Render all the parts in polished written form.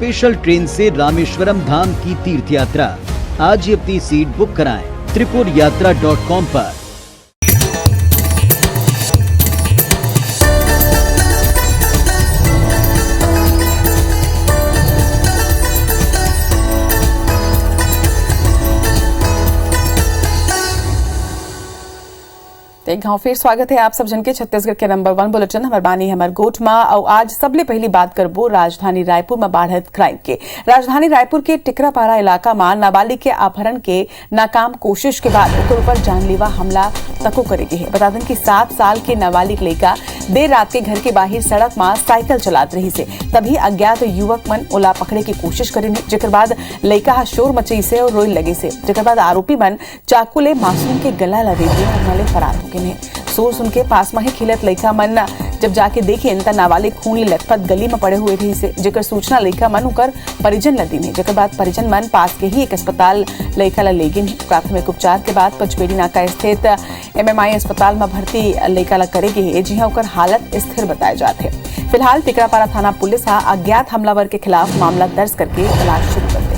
Special train से रामेश्वरम धाम की तीर्थ यात्रा। आज ही अपनी सीट बुक कराएं त्रिपुरयात्रा.com पर। एक गाँव फिर स्वागत है आप सब जन के छत्तीसगढ़ के नंबर 1 बुलेटिन हमार बानी हमार गोठ में। और आज सबले पहली बात करबो राजधानी रायपुर में बाढ़त क्राइम के। राजधानी रायपुर के टिकरापारा इलाका में नाबालिग के अपहरण के नाकाम कोशिश के बाद ओकर ऊपर जानलेवा हमला तको करेगी है। बता दें कि 7 साल के नाबालिग लड़का देर रात के घर के बाहर सड़क में साइकिल चलात रही से तभी अज्ञात युवक मन ओला पकड़े की कोशिश करें, जेकर बाद लड़का शोर मचई से और रोई लगे से, जेकर बाद आरोपी मन चाकू ले मासूम के गला लगे और फरार हो गए। सोर सुन के पास में ही खिलत लड़का मन जब जाके देखे त नाबालिग खून ले लथपथ गली में पड़े हुए रही से, जेकर सूचना लड़का मन उकर परिजन ला दीने, जेकर बाद परिजन मन पास के ही एक अस्पताल लड़का ला ले गिन। प्राथमिक उपचार के बाद पचपेड़ी नाका स्थित MMI अस्पताल में भर्ती लड़का ला करेगी है, जिहा उकर हालत स्थिर बताए जाते हैं। फिलहाल टिकरापारा थाना पुलिस अज्ञात हमलावर के खिलाफ मामला दर्ज करके तलाश शुरू कर दी।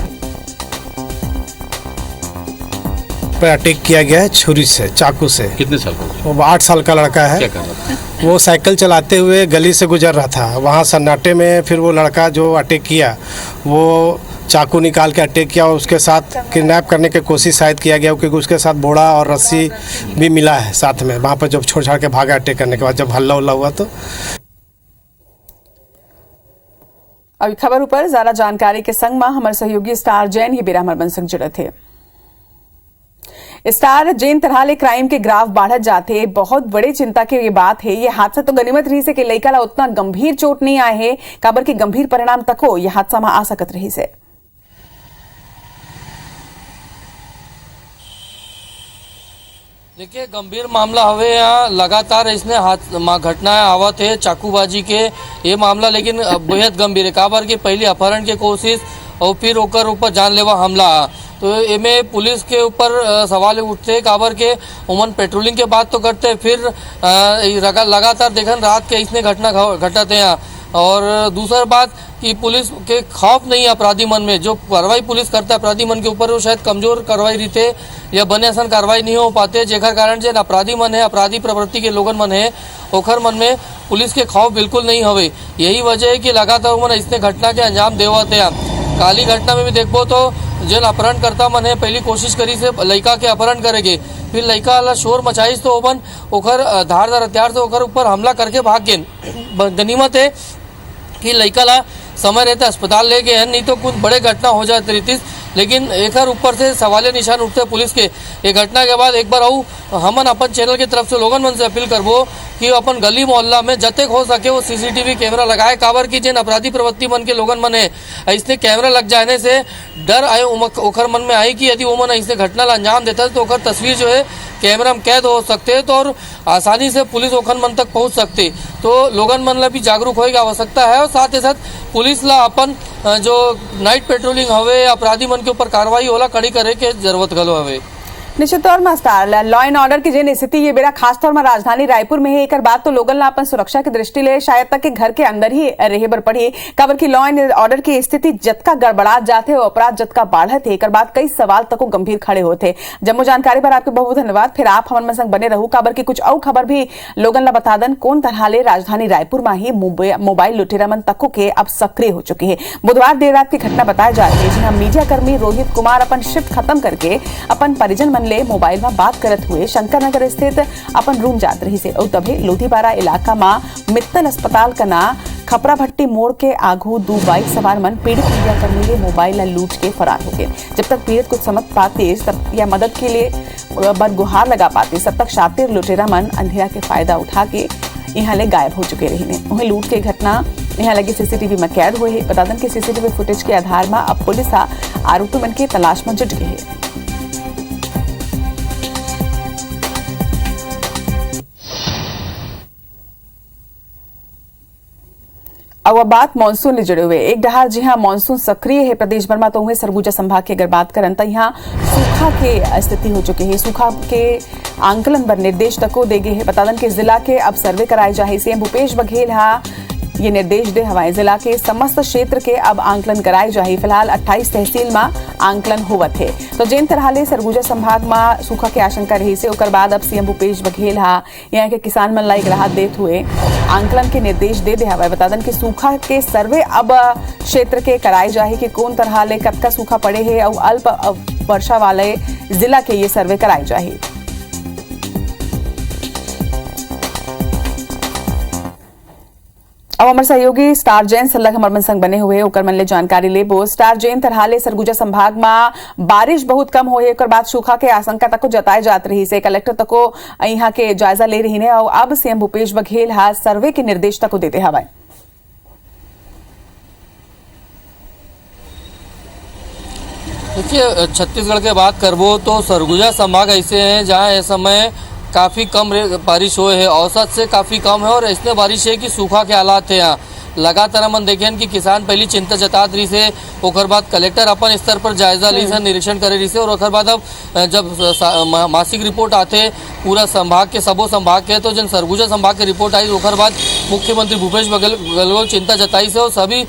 पे अटैक किया गया है छुरी से, चाकू से। कितने साल का? वो 8 साल का लड़का है। क्या कर रहा था? वो साइकिल चलाते हुए गली से गुजर रहा था, वहाँ सन्नाटे में फिर वो लड़का जो अटैक किया वो चाकू निकाल के अटैक किया और उसके साथ किडनैप करने की कोशिश शायद किया गया, क्योंकि उसके साथ बोड़ा और रस्सी भी मिला है साथ में। वहाँ पर जब छोड़ छाड़ के भागा अटैक करने के बाद जब हल्ला उल्ला हुआ तो। अभी खबर ऊपर ज्यादा जानकारी के संग में हमारे सहयोगी स्टार जैन ही बेरा हमारे संग जुड़े थे। स्टार जैन तरह क्राइम के ग्राफ बढ़त जाते, बहुत बड़े चिंता की ये बात है। ये हादसा तो गनीमत रही से कि लड़का ला उतना गंभीर चोट नहीं आए है, काबर के गंभीर परिणाम तक हो ये हादसा में आ सकत रही से। देखिए गंभीर मामला हवे यहाँ लगातार इसने घटनाएं आवत है चाकूबाजी के ये मामला, लेकिन बेहद गंभीर है। काबर के पहली अपहरण की कोशिश और फिर ओकर ऊपर जानलेवा हमला, तो इमे पुलिस के ऊपर सवाल उठते। काबर के उमन पेट्रोलिंग के बात तो करते, फिर लगातार देखन रात के इसने घटना घटत है यहाँ। और दूसरा बात कि पुलिस के खौफ नहीं है अपराधी मन में, जो कार्रवाई पुलिस करता है अपराधी मन के ऊपर वो शायद कमजोर कार्रवाई रहते या बने असन कार्रवाई नहीं हो पाते, जेकर कारण से अपराधी मन है, अपराधी प्रवृत्ति के लोगन मन है, ओखर मन में पुलिस के खौफ बिल्कुल नहीं हवे। यही वजह है कि लगातार मन इसने घटना के अंजाम देवत है। काली घटना में भी देखबो तो जिन अपहरण करता मन है पहली कोशिश करी से लड़का के अपहरण करेगे, फिर लड़का ला शोर मचाइस तो ओमन ओखर धारदार हथियार से ओखर ऊपर हमला करके भाग गए। गनीमत है कि लड़का ला समय रहते अस्पताल ले गए हैं, नहीं तो कुछ बड़े घटना हो जाते रहती। लेकिन एक ऊपर से सवालिया निशान उठते पुलिस के। ये घटना के बाद एक बार हमन अपन चैनल की तरफ से लोगन मन से अपील करबो कि अपन गली मोहल्ला में जतेक हो सके वो CCTV कैमरा लगाए। काबर की जिन अपराधी प्रवृत्ति मन के लोगन मन है इसने कैमरा लग जाने से डर आए ओखर मन में आई कि यदि वो मन इसने घटना ला अंजाम देता तो ओखर तस्वीर जो है कैमरा में कैद हो सकते हैं, तो और आसानी से पुलिस ओखर मन तक पहुंच सकते। तो लोगन मन ला भी जागरूक होने की आवश्यकता है और साथ ही साथ पुलिस ला अपन जो नाइट पेट्रोलिंग हवे अपराधी मन के ऊपर कार्रवाई होला कड़ी करे के जरूरत गलो हवे। निश्चित तौर में स्टार लॉ एंड ऑर्डर की जिन स्थिति ये बेरा खास तौर में राजधानी रायपुर में है, एक बात तो लोगन ला अपन सुरक्षा की दृष्टि ले शायद तक के घर के अंदर ही रहे बर पड़ी, काबर की लॉ एंड ऑर्डर की स्थिति जतका गड़बड़ा जाते हो अपराध जतका बढ़त है, एक बात कई सवाल तक को गंभीर खड़े होते। जम्मू जानकारी पर आपके बहुत धन्यवाद। फिर आप हमारे संग बने रहू, काबर की कुछ और खबर भी लोगन ला बता दन कौन तरह ले राजधानी रायपुर में ही मोबाइल लुटेरा मन तको के अब सक्रिय हो चुकी है। बुधवार देर रात की घटना बताई जा रही है, जहाँ मीडिया कर्मी रोहित कुमार अपन शिफ्ट खत्म करके अपन परिजन मन ले मोबाइल में बात करत हुए शंकरनगर स्थित अपन रूम जात रही से, और तभी लोधीपारा इलाका में मित्तल अस्पताल का ना खपरा भट्टी मोड़ के आगू 2 बाइक सवार मन पीड़ित मीडिया कर्मी ले मोबाइल लूट के फरार हो गए। जब तक पीड़ित कुछ समझ पाते या मदद के लिए गुहार लगा पाते, तब तक शातिर लुटेरा मन अंधेरा के फायदा उठा के यहाँ ले गायब हो चुके रही। वहीं लूट की घटना यहाँ लगे CCTV में कैद हुए है। बता दें कि CCTV फुटेज के आधार में अब पुलिस आरोपी मन की तलाश में जुट गई है। अब बात मानसून ले जुड़े हुए एक डहार जी हाँ मानसून सक्रिय है प्रदेश भर में, तो हुए सरगुजा संभाग की अगर बात करें तो यहाँ सूखा के स्थिति हो चुकी है। सूखा के आंकलन पर निर्देश तक दे गए है। बता दें कि जिला के अब सर्वे कराए जाए। CM भूपेश बघेल ये निर्देश दे हवाई जिला के समस्त क्षेत्र के अब आंकलन कराए जाही। फिलहाल 28 तहसील में आंकलन होवत है। तो जिन तरह ले सरगुजा संभाग में सूखा के आशंका रही से ओकर बाद अब सीएम भूपेश बघेल यहाँ के किसान मन ला एक राहत देते हुए आंकलन के निर्देश दे हवाए। बता दें कि सूखा के सर्वे अब क्षेत्र के कराए जाही कि कौन तरह ले कतका सूखा पड़े है और अल्प वर्षा वाले जिला के ये सर्वे कराए जाही। अब हमारे सहयोगी स्टार जैन सल्लग हमारे संग बने हुए ओकर मन ले जानकारी लेबो। स्टार जैन तरह ले सरगुजा संभाग में बारिश बहुत कम होए ओकर बाद सूखा के आशंका तक जताए जात रही से कलेक्टर तको यहाँ के जायजा ले रही ने और अब सीएम भूपेश बघेल सर्वे के निर्देश तक देते हवाए। देखिए, छत्तीसगढ़ के बात करबो तो सरगुजा संभाग ऐसे हैं जहाँ इस समय काफ़ी कम बारिश हुए है, औसत से काफ़ी कम है और इसमें बारिश है कि सूखा के हालात है। यहाँ लगातार हम देखें कि किसान पहली चिंता जतात रही से, ओकर बाद कलेक्टर अपन स्तर पर जायजा ली से, निरीक्षण करे रही से और ओकर बाद अब जब मासिक रिपोर्ट आते पूरा संभाग के सबो संभाग के तो जन सरगुजा संभाग के रिपोर्ट आई ओकर बाद मुख्यमंत्री भूपेश बघेल चिंता जताई से और सभी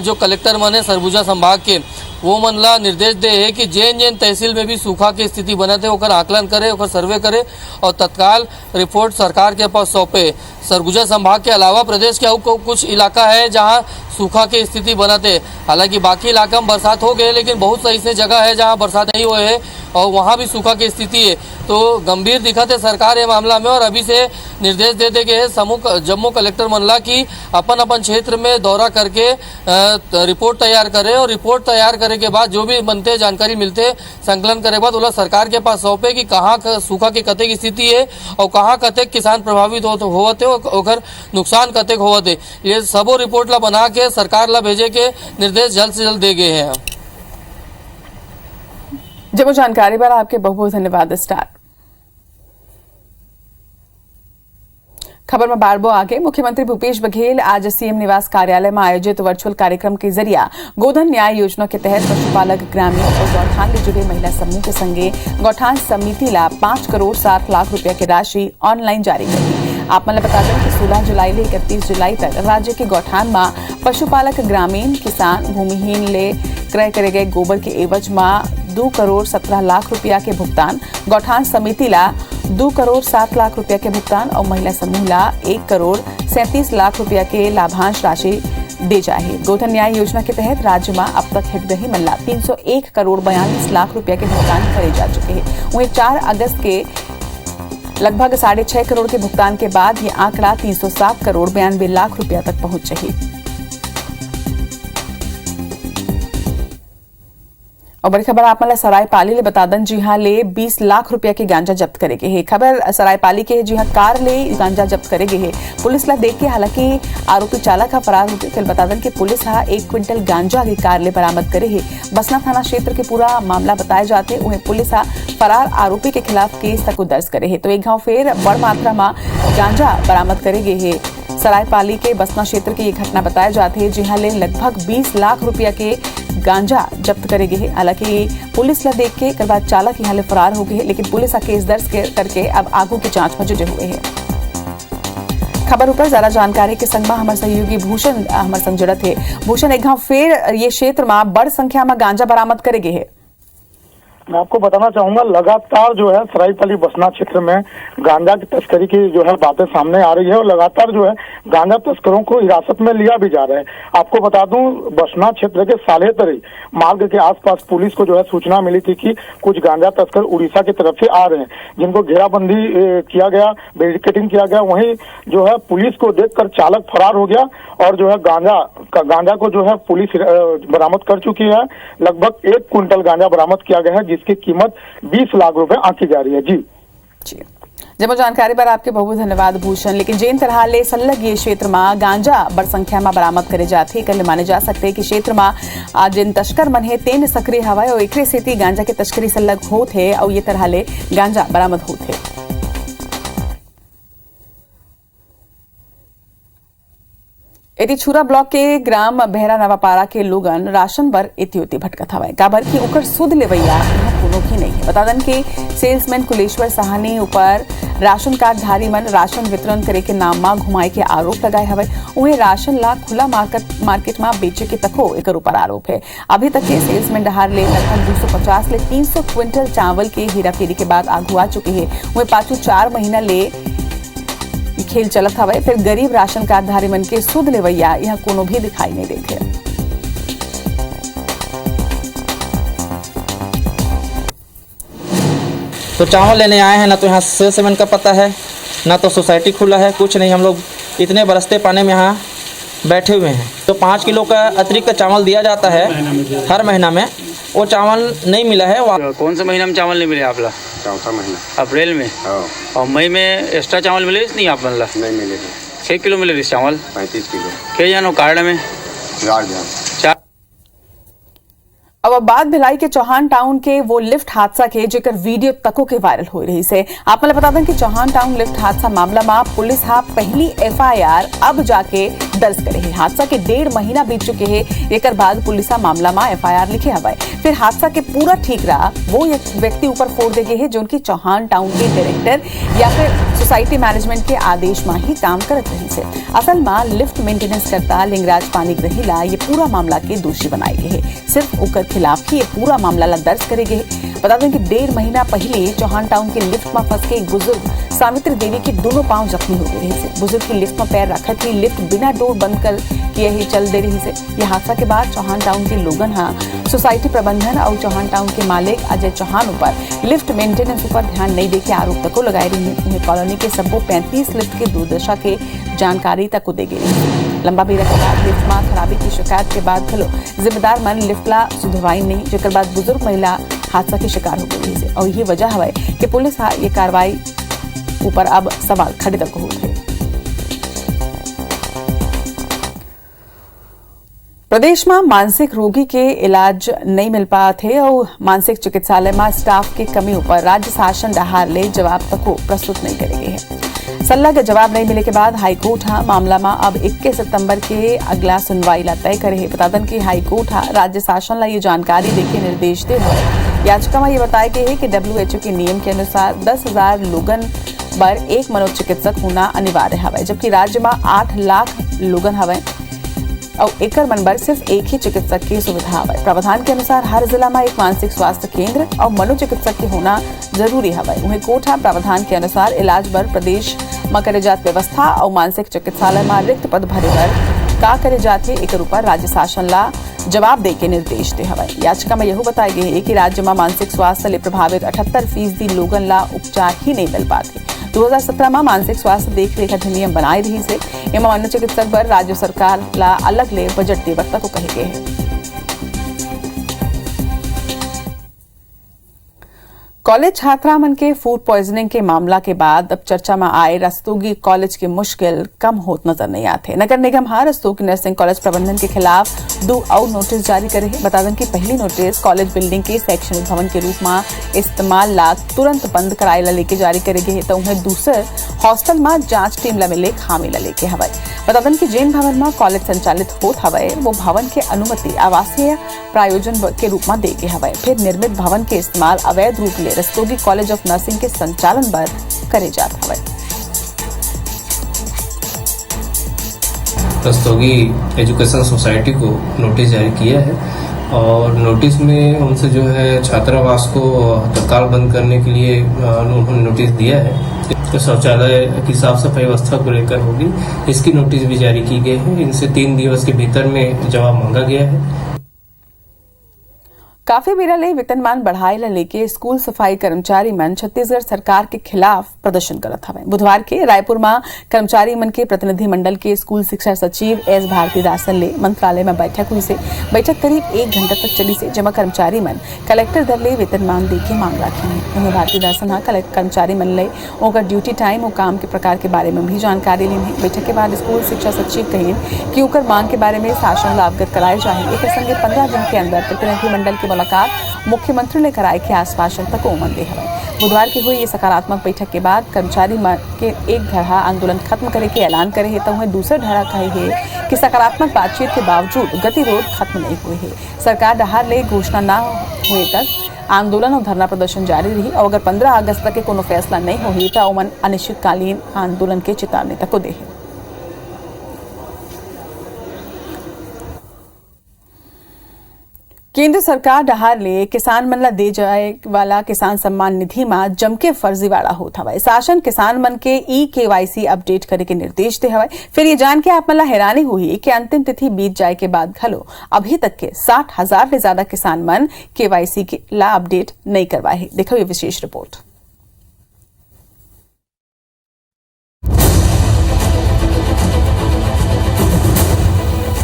जो कलेक्टर मन है सरगुजा संभाग के वो मन ला निर्देश दे है कि जैन जैन तहसील में भी सूखा की स्थिति बनत है ओकर आकलन करे, ओकर सर्वे करे और तत्काल रिपोर्ट सरकार के पास सौंपे। सरगुजा संभाग के अलावा प्रदेश के कुछ इलाका है जहां सूखा की स्थिति बनत है। हालांकि बाकी इलाका में बरसात हो गए लेकिन बहुत सी ऐसे जगह है जहां बरसात नहीं हुए है और वहां भी सूखा की स्थिति है। तो गंभीर दिखत है सरकार ये मामला में और अभी से निर्देश दे गए हैं जम्मू कलेक्टर मनला की अपन अपन क्षेत्र में दौरा करके रिपोर्ट तैयार करे और रिपोर्ट तैयार करे के बाद जो भी बनते जानकारी मिलते संकलन करे बाद उला सरकार के पास सौंपे कि कहाँ सूखा की कतेक स्थिति है और कहाँ कतेक किसान प्रभावित होते और नुकसान कतेक होते, ये सबो रिपोर्ट ला बना के सरकार ला भेजे के निर्देश जल्द से जल्द दे गए हैं। जब वो जानकारी पर आपके बहुत बहुत धन्यवाद स्टार। खबर में बारबो आगे मुख्यमंत्री भूपेश बघेल आज सीएम निवास कार्यालय में आयोजित वर्चुअल कार्यक्रम के जरिए गोधन न्याय योजना के तहत पशुपालक ग्रामीण और गौठान से जुड़े महिला समूह के संगे गौठान समिति ला 5 करोड़ 7 लाख रुपया की राशि ऑनलाइन जारी की। आप मतलब बता दें कि 16 जुलाई से 31 जुलाई तक राज्य के गौठान में पशुपालक ग्रामीण किसान भूमिहीन ले क्रय करे गए गोबर के एवज में 2 करोड़ 17 लाख रुपया के भुगतान, गौठान समिति ला 2 करोड़ 7 लाख रुपया के भुगतान और महिला समूह ला 1 करोड़ 37 लाख रुपया के लाभांश राशि दे जाए। गोधन न्याय योजना के तहत राज्य में अब तक हितग्राही मन ला 301 करोड़ 42 लाख रुपया के भुगतान करे जा चुके हैं। वहीं 4 अगस्त के लगभग 6.5 करोड़ के भुगतान के बाद ये आंकड़ा 307 करोड़ 92 लाख रुपया तक पहुंच रही। और बड़ी खबर आप मतलब सरायपाली ले बता दें जी हाँ ले 20 लाख रुपया के गांजा जब्त करेगे है। खबर सरायपाली के जी हाँ कार ले गांजा जब्त करेगे है पुलिस ला देख के। हालांकि आरोपी चालक फरार हो गए। फिर बता दें कि पुलिस 1 क्विंटल गांजा की कार ले बरामद करे है। बसना थाना क्षेत्र के पूरा मामला बताए जाते उन्हें पुलिस फरार आरोपी के खिलाफ केस तक दर्ज करे है। तो एक गाँव फिर बड़ मात्रा में गांजा बरामद करेगे है। सरायपाली के बसना क्षेत्र की ये घटना बताए जाते हैं जहां ले लगभग 20 लाख रुपया के गांजा जब्त करेगे है। हालांकि पुलिस ला देख के बाद चालक यहाँ फरार हो गए है लेकिन पुलिस केस दर्ज करके अब आगू की जांच में जुटे हुए हैं। खबर ऊपर ज्यादा जानकारी के संग में हमारे सहयोगी भूषण हमारे संग जुड़त है। भूषण एक फिर ये क्षेत्र में बड़ संख्या में गांजा बरामद करेगे है। मैं आपको बताना चाहूंगा लगातार जो है सरायपाली बसना क्षेत्र में गांजा की तस्करी की जो है बातें सामने आ रही है और लगातार जो है गांजा तस्करों को हिरासत में लिया भी जा रहा है। आपको बता दूं बसना क्षेत्र के सालेतरी मार्ग के आसपास पुलिस को जो है सूचना मिली थी कि कुछ गांजा तस्कर उड़ीसा की तरफ से आ रहे हैं जिनको घेराबंदी किया गया, बैरिकेडिंग किया गया। वहीं जो है पुलिस को देखकर चालक फरार हो गया और जो है गांजा को जो है पुलिस बरामद कर चुकी है। लगभग 1 क्विंटल गांजा बरामद किया गया है जिसकी कीमत 20 लाख रुपए आंकी जा रही है। जी जब जानकारी पर आपके बहुत धन्यवाद भूषण। लेकिन जिन तरह ले सल्लग ये क्षेत्र में गांजा बड़ संख्या में बरामद करे जाते कल माने जा सकते हैं कि क्षेत्र में आज जिन तस्कर मन है तेन सक्रिय हवा और एक सेती गांजा के तस्करी सल्लग होत है और ये तरह ले गांजा बरामद होत है। एटीछुरा ब्लॉक के ग्राम बहरा नवापारा के लोगन राशन बर इत्योति भटकत हवाए काबर की ओकर सुध लेवैया कोनो ही नहीं है। बता दें कि सेल्समैन कुलेश्वर साहनी ऊपर राशन कार्ड धारी मन राशन वितरण करे के नाम में घुमाए के आरोप लगाए हवे। उन्हें राशन ला खुला मार्केट में बेचे के तको एक ऊपर आरोप है। अभी तक के सेल्समैन डहार ले लगभग 250 ले 300 क्विंटल चावल के हेराफेरी के बाद आगू आ चुके हैं। वह पाछू 4 महीना ले खेल चलत हवे। फिर गरीब राशन कार्ड धारी मन के सुध लेवैया यहाँ कोनो भी दिखाई नहीं देते। तो चावल लेने आए हैं ना, तो यहाँ सेल्समैन का पता है ना, तो सोसाइटी खुला है, कुछ नहीं। हम लोग इतने बरसते पानी में यहाँ बैठे हुए हैं। तो 5 किलो का अतिरिक्त चावल दिया जाता है हर महीना में, वो चावल नहीं मिला है। कौन से महीना में चावल नहीं मिले आप ला? चौथा महीना अप्रैल में। और मई में एक्स्ट्रा चावल मिले नहीं आप ला? नहीं मिले। 6 किलो मिले इस चावल? 35 किलो। के जानो कार्ड में 4 अब बात भिलाई के चौहान टाउन के वो लिफ्ट हादसा के जेकर वीडियो तको के वायरल हो रही से। आप मैं बता दें कि चौहान टाउन लिफ्ट हादसा मामला में पुलिस हा पहली FIR अब जाके दर्ज करे है। हादसा के 1.5 महीना बीत चुके हैं। एक बाद पुलिस मामला में FIR लिखे हवा। फिर हादसा के पूरा ठीक रहा वो एक व्यक्ति ऊपर फोड़ दे गए है जो उनकी चौहान टाउन के डायरेक्टर या फिर सोसाइटी मैनेजमेंट के आदेश में ही काम करत रही से। असल में लिफ्ट मेंटेनेंस करता लिंगराज पानीग्रहीला ये पूरा मामला के दोषी बनाए गए है। सिर्फ उकर खिलाफ ही ये पूरा मामला दर्ज करे गए। बता दें कि 1.5 महीना पहले चौहान टाउन के लिफ्ट में फंस के एक बुजुर्ग सावित्री देवी के दोनों पांव जख्मी हो गए थे। बुजुर्ग की लिफ्ट में पैर रखा थी, लिफ्ट बिना डोर बंद कर किए ही चल दे रही से। यह हादसा के बाद चौहान टाउन के लोगन सोसाइटी प्रबंधन और चौहान टाउन के मालिक अजय चौहान ऊपर लिफ्ट मेंटेनेंस ऊपर ध्यान नहीं देके आरोप तक लगाए रही है। उन्हें कॉलोनी के सबो 35 लिफ्ट के दुर्दशा के जानकारी तक दे गई। लंबा बेरा के बाद लिफ्ट में खराबी की शिकायत के बाद खलो जिम्मेदार मन लिफ्ट ला सुधरवाई नहीं, जेकर बाद बुजुर्ग महिला हादसा की शिकार हो गई है। और यही वजह है कि पुलिस ये कार्रवाई ऊपर अब सवाल खड़े तक हो रहे। प्रदेश में मानसिक रोगी के इलाज नहीं मिल पाए थे और मानसिक चिकित्सालय में स्टाफ की कमी ऊपर राज्य शासन डहार ले जवाब तक प्रस्तुत नहीं करेंगे है। सलाह का जवाब नहीं मिले के बाद हाईकोर्ट मामला में अब 21 सितंबर के अगला सुनवाई ला तय करे। बता दें कि हाईकोर्ट राज्य शासन ला ये जानकारी देके निर्देश दे रहा। याचिका में ये बताया गया है कि WHO के नियम के अनुसार 10,000 लोगन पर एक मनोचिकित्सक होना अनिवार्य है, जबकि राज्य में 8 लाख लोगन हवे और एकर मनबर सिर्फ एक ही चिकित्सक की सुविधा है। प्रावधान के अनुसार हर जिला में एक मानसिक स्वास्थ्य केंद्र और मनोचिकित्सक के होना जरूरी है। उन्हें कोर्ट प्रावधान के अनुसार इलाज पर प्रदेश में करे जात व्यवस्था और मानसिक चिकित्सालय में रिक्त पद भरे पर का करे जाते एक ऊपर राज्य शासन ला जवाब दे के निर्देश दे हवा। याचिका में यह बताया गया है कि राज्य में मानसिक स्वास्थ्य ले प्रभावित 78% लोगन ला उपचार ही नहीं मिल पाते। 2017 में मानसिक स्वास्थ्य देखरेख अधिनियम बनाई रही से एवं मनोचिकित्सक पर राज्य सरकार ला अलग ले बजट देवता को कहे गए हैं। कॉलेज छात्रा मन के फूड पॉइजनिंग के मामला के बाद अब चर्चा में आए रस्तोगी कॉलेज की मुश्किल कम होत नजर नहीं आते। नगर निगम रस्तोगी नर्सिंग कॉलेज प्रबंधन के खिलाफ 2 और नोटिस जारी करे है। बता दें कि पहली नोटिस कॉलेज बिल्डिंग के शैक्षणिक भवन के रूप में इस्तेमाल ला तुरंत बंद कराए ला लेके जारी करे गए, तो उन्हें दूसर हॉस्टल में जांच टीम ला मिले खामी ला लेके हवा। बता दें कि जिन भवन में कॉलेज संचालित होत हवे वो भवन के अनुमति आवासीय प्रायोजन के रूप में दे के हवे। फिर निर्मित भवन के इस्तेमाल अवैध रूप ले रस्तोगी कॉलेज ऑफ नर्सिंग के संचालन पर करे जाता है। रस्तोगी एजुकेशन सोसाइटी को नोटिस जारी किया है और नोटिस में उनसे जो है छात्रावास को तत्काल बंद करने के लिए उन्होंने नोटिस दिया है। तो शौचालय की साफ सफाई व्यवस्था को लेकर होगी, इसकी नोटिस भी जारी की गई है। इनसे 3 दिवस के भीतर में जवाब मांगा गया है। काफी बेरा ले वेतनमान बढ़ाए ला लेके स्कूल सफाई कर्मचारी मन छत्तीसगढ़ सरकार के खिलाफ प्रदर्शन करत हवे। बुधवार के रायपुर में कर्मचारी मन के प्रतिनिधि मंडल के स्कूल शिक्षा सचिव एस भारतीदासन ले मंत्रालय में बैठक हुई से। बैठक करीब 1 घंटा तक चली से, जमा कर्मचारी मन कलेक्टर दर ले वेतनमान देके मांग रखी है। उन्हें भारतीदासन कर्मचारी मन ले उनका ड्यूटी टाइम और काम के प्रकार के बारे में भी जानकारी ली है। बैठक के बाद स्कूल शिक्षा सचिव कहें कि उनकर मांग के बारे में शासन ला अवगत कराए जाए। एक संगे 15 दिन के अंदर प्रतिनिधि मंडल की मुलाकात मुख्यमंत्री ने कराए के आश्वासन तक उमन दे है। बुधवार की हुई ये सकारात्मक बैठक के बाद कर्मचारी के एक धड़ा आंदोलन खत्म करे के ऐलान करे है, तो वह दूसरा धड़ा कहे है कि सकारात्मक बातचीत के बावजूद गतिरोध खत्म नहीं हुए है। सरकार डहार ले घोषणा न हुए तक आंदोलन और धरना प्रदर्शन जारी रही और अगर 15 अगस्त तक के कोनो फैसला नहीं होई तो ओमन अनिश्चितकालीन आंदोलन के चेतावनी तक को दे। केंद्र सरकार डहार ले किसान मन ला दे जाए वाला किसान सम्मान निधि में जमके फर्जीवाड़ा होता हवा। शासन किसान मन के KYC अपडेट करे के निर्देश दे हवा। फिर ये जान के आप मन ला हैरानी हुई कि अंतिम तिथि बीत जाए के बाद घलो अभी तक के 60,000 से ज्यादा किसान मन KYC के ला अपडेट नहीं करवाए। देखो ये विशेष रिपोर्ट।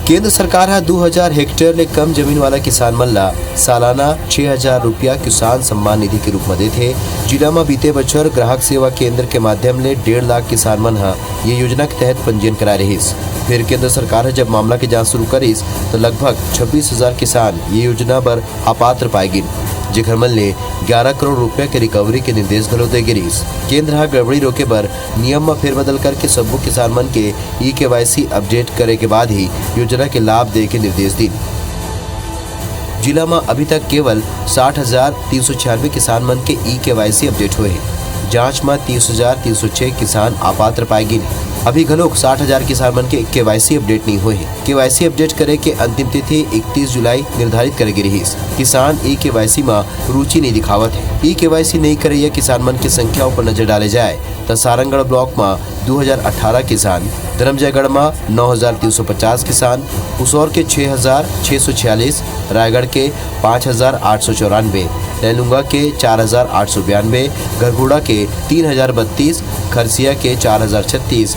केंद्र सरकार हा 2000 हेक्टेयर ले कम जमीन वाला किसान मन ला सालाना 6,000 रुपया किसान सम्मान निधि के रूप में देथे। जिला में बीते बछर ग्राहक सेवा केंद्र के माध्यम ले 1.5 लाख किसान मन हा ये योजना के तहत पंजीयन कराए रहिस। फिर केंद्र सरकार हा जब मामला की जांच शुरू करिस तो लगभग 26,000 किसान ये योजना पर अपात्र पाए गिन, जेकर मन ले 11 करोड़ रुपया के रिकवरी के निर्देश घलो दे गिरिस। केंद्र हा गड़बड़ी रोके बर नियम में फेरबदल करके सब्बो किसान मन के KYC अपडेट करे के बाद ही योजना के लाभ दे के निर्देश दी। जिला में अभी तक केवल 60,396 किसान मन के KYC अपडेट हुए हैं। जांच में 30,306 किसान अपात्र पाए गिने। अभी घलोक 60,000 किसान मन के KYC अपडेट नहीं हुए हैं। KYC अपडेट करे के अंतिम तिथि 31 जुलाई निर्धारित करे गे रहिस। किसान KYC में रुचि नहीं दिखावत है। KYC नहीं करे ये किसान मन की संख्या पर नजर डाले जाए तो सारंगगढ़ ब्लॉक में 2018 किसान, धर्मजयगढ़ में 9,350 किसान, उसौर के 6,646, रायगढ़ के 5,894, लैलूंगा के 4,892, गरगुड़ा के 3,032, खरसिया के 4,036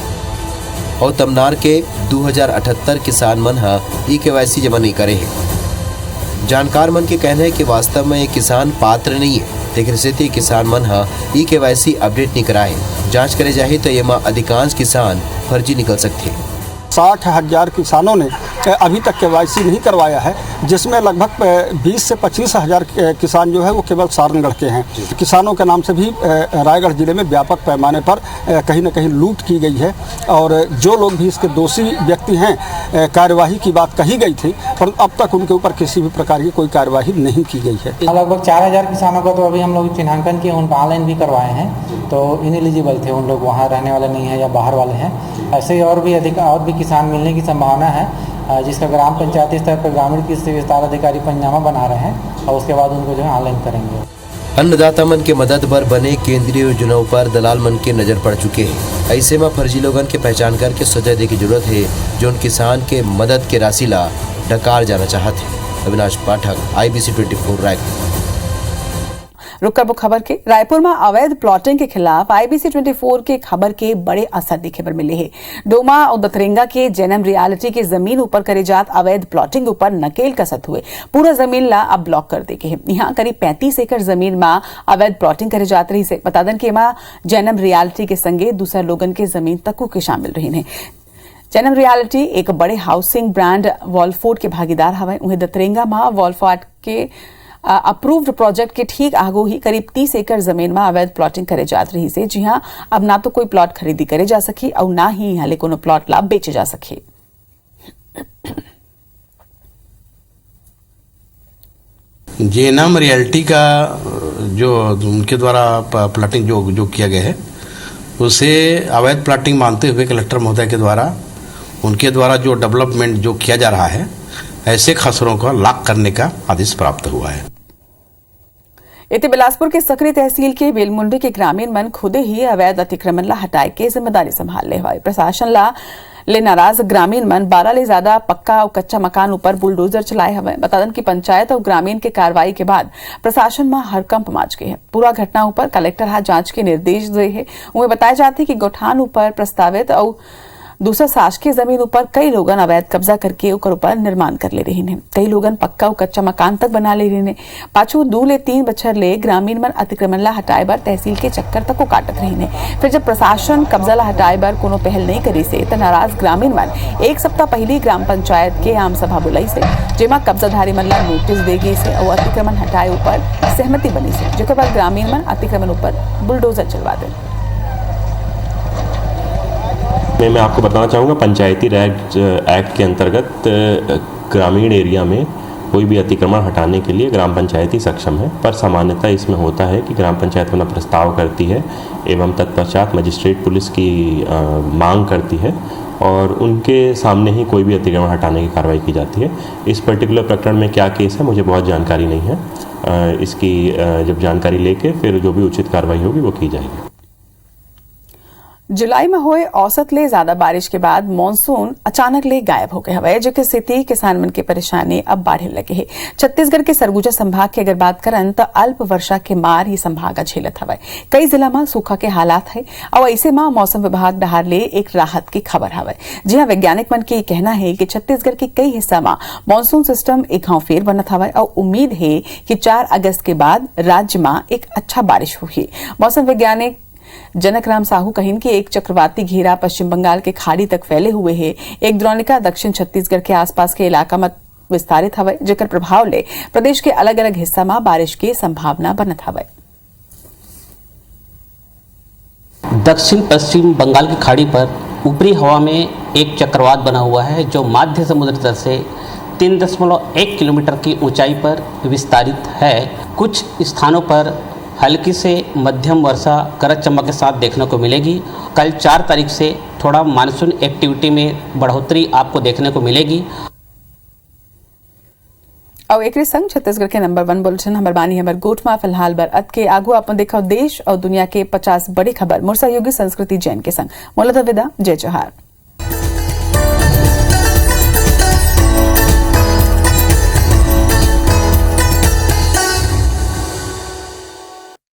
और तमनार के 2,078 किसान मन हा KYC जमा नहीं करे हैं। जानकार मन के कहना है कि वास्तव में ये किसान पात्र नहीं है, लेकिन स्थिति किसान मन हा KYC अपडेट नहीं कराए। जांच करे जाए तो ये में अधिकांश किसान फर्जी निकल सकते हैं। 60,000 किसानों ने अभी तक KYC नहीं करवाया है, जिसमें लगभग 20 से 25,000 किसान जो है वो केवल सारंगगढ़ के हैं। किसानों के नाम से भी रायगढ़ जिले में व्यापक पैमाने पर कहीं न कहीं लूट की गई है और जो लोग भी इसके दोषी व्यक्ति हैं, कार्यवाही की बात कही गई थी पर अब तक उनके ऊपर किसी भी प्रकार की कोई कार्यवाही नहीं की गई है। लगभग 4,000 किसानों का तो अभी हम लोग चिन्हांकन किए, उनका ऑनलाइन भी करवाए हैं, तो इनएलिजिबल थे उन लोग, वहाँ रहने वाले नहीं हैं या बाहर वाले हैं। ऐसे ही और भी किसान मिलने की संभावना है, जिसका ग्राम पंचायती स्तर पर ग्रामीण कृषि विस्तार अधिकारी पंचनामा बना रहे हैं और उसके बाद उनको जो है ऑनलाइन करेंगे। अन्नदाता मन के मदद बर बने केंद्रीय योजनाओं पर दलाल मन के नजर पड़ चुके हैं। ऐसे में फर्जी लोगन के पहचान करके सजा दे की जरूरत है, जो उन किसान के मदद के राशि ला डकार जाना चाहते हैं। अविनाश पाठक, IBC 24 रायपुर। रुक कर वो खबर के रायपुर में अवैध प्लॉटिंग के खिलाफ IBC 24 के खबर के बड़े असर दिखे बर मिले हैं। डोमा और दतरेंगा के जैनम रियालिटी के जमीन ऊपर करे जात अवैध प्लॉटिंग ऊपर नकेल कसत हुए पूरा जमीन ला अब ब्लॉक कर दे के यहाँ करीब 35 एकड़ जमीन में अवैध प्लॉटिंग करे जात रही से बता दन के जैनम रियालिटी के संगे दूसरा लोगन के जमीन तक के शामिल रही है। जैनम रियालिटी एक बड़े हाउसिंग ब्रांड वॉलफोर्ड के भागीदार हवे। उन्हें दतरेंगा में वॉलफोर्ड के अप्रूव्ड प्रोजेक्ट के ठीक आगो ही करीब 30 एकड़ जमीन में अवैध प्लॉटिंग करे जात रही से, जी हाँ अब ना तो कोई प्लॉट खरीदी करे जा सकी और ना ही यहाँ ले कोनो प्लॉट ला बेचे जा सके। जैनम रियल्टी का जो उनके द्वारा प्लॉटिंग जो किया गया है उसे अवैध प्लॉटिंग मानते हुए कलेक्टर महोदय के द्वारा उनके द्वारा जो डेवलपमेंट जो किया जा रहा है ऐसे खसरों का लॉक करने का आदेश प्राप्त हुआ है। इतने बिलासपुर के सकरी तहसील के बेलमुंडी के ग्रामीण मन खुद ही अवैध अतिक्रमण ला हटाए के जिम्मेदारी संभाल ले हुए। प्रशासन ला ले नाराज ग्रामीण मन 12 ले ज्यादा पक्का और कच्चा मकान ऊपर बुलडोजर चलाए हुए। बतादन की पंचायत और ग्रामीण के कार्रवाई के बाद प्रशासन में हड़कंप माच गए है। पूरा घटना ऊपर कलेक्टर हाथ जांच के निर्देश दिए है। उन्हें बताया जाते कि गोठान ऊपर प्रस्तावित और दूसरा शासकीय जमीन ऊपर कई लोगन अवैध कब्जा करके ऊपर निर्माण कर ले रही हैं। कई लोगन पक्का और कच्चा मकान तक बना ले रही हैं। पाछू 2 ले 3 बछर ले ग्रामीण मन अतिक्रमण ला हटाए बर तहसील के चक्कर तक को काटत रही हैं। फिर जब प्रशासन कब्जा ला हटाए बर कोनो पहल नहीं करी से तो नाराज ग्रामीण मन 1 सप्ताह पहले ग्राम पंचायत के आम सभा बुलाई से, जेमा कब्जाधारी मन ला नोटिस देगी से और अतिक्रमण हटाए ऊपर सहमति बनी से, जेकर बाद ग्रामीण मन अतिक्रमण ऊपर बुलडोजर चलवा दें। मैं आपको बताना चाहूँगा पंचायती राज एक्ट के अंतर्गत ग्रामीण एरिया में कोई भी अतिक्रमण हटाने के लिए ग्राम पंचायत ही सक्षम है। पर सामान्यतः इसमें होता है कि ग्राम पंचायत अपना प्रस्ताव करती है एवं तत्पश्चात मजिस्ट्रेट पुलिस की मांग करती है और उनके सामने ही कोई भी अतिक्रमण हटाने की कार्रवाई की जाती है। इस पर्टिकुलर प्रकरण में क्या केस है मुझे बहुत जानकारी नहीं है। इसकी जब जानकारी लेके फिर जो भी उचित कार्रवाई होगी वो की जाएगी। जुलाई में हुए औसत ले ज्यादा बारिश के बाद मानसून अचानक ले गायब हो गए हवे, जो कि स्थिति किसान मन की परेशानी अब बढ़े लगे है। छत्तीसगढ़ के सरगुजा संभाग की अगर बात करन तो अल्प वर्षा के मार ये संभाग झेलत हवे। कई जिला में सूखा के हालात है और ऐसे में मौसम विभाग डहार ले एक राहत की खबर हवे। जी हाँ, वैज्ञानिक मन के कहना है कि छत्तीसगढ़ के कई हिस्सा में मानसून सिस्टम एक घाव फेर बनत हवे और उम्मीद है कि 4 अगस्त के बाद राज्य में एक अच्छा बारिश होगी। मौसम वैज्ञानिक जनक राम साहू कहिन कि एक चक्रवाती घेरा पश्चिम बंगाल के खाड़ी तक फैले हुए है। एक द्रोणिका दक्षिण छत्तीसगढ़ के आसपास के इलाका में विस्तारित हवे, जेकर प्रभाव ले प्रदेश के अलग अलग हिस्सा में बारिश की संभावना बनत हवे। दक्षिण पश्चिम बंगाल की खाड़ी पर ऊपरी हवा में एक चक्रवात बना हुआ है जो मध्य समुद्र तल से 3.1 किलोमीटर की ऊंचाई पर विस्तारित है। कुछ स्थानों पर हल्की से मध्यम वर्षा गरज चमक के साथ देखने को मिलेगी। कल 4 तारीख से थोड़ा मानसून एक्टिविटी में बढ़ोतरी आपको देखने को मिलेगी। और एक संग छत्तीसगढ़ के नंबर 1 बुलेटिन हमार बानी हमार गोट में फिलहाल बर अत के आगू अपन देखो देश और दुनिया के 50 बड़ी खबर मोर सहयोगी संस्कृति जैन के संग। मोलत विदा, जय जोहार।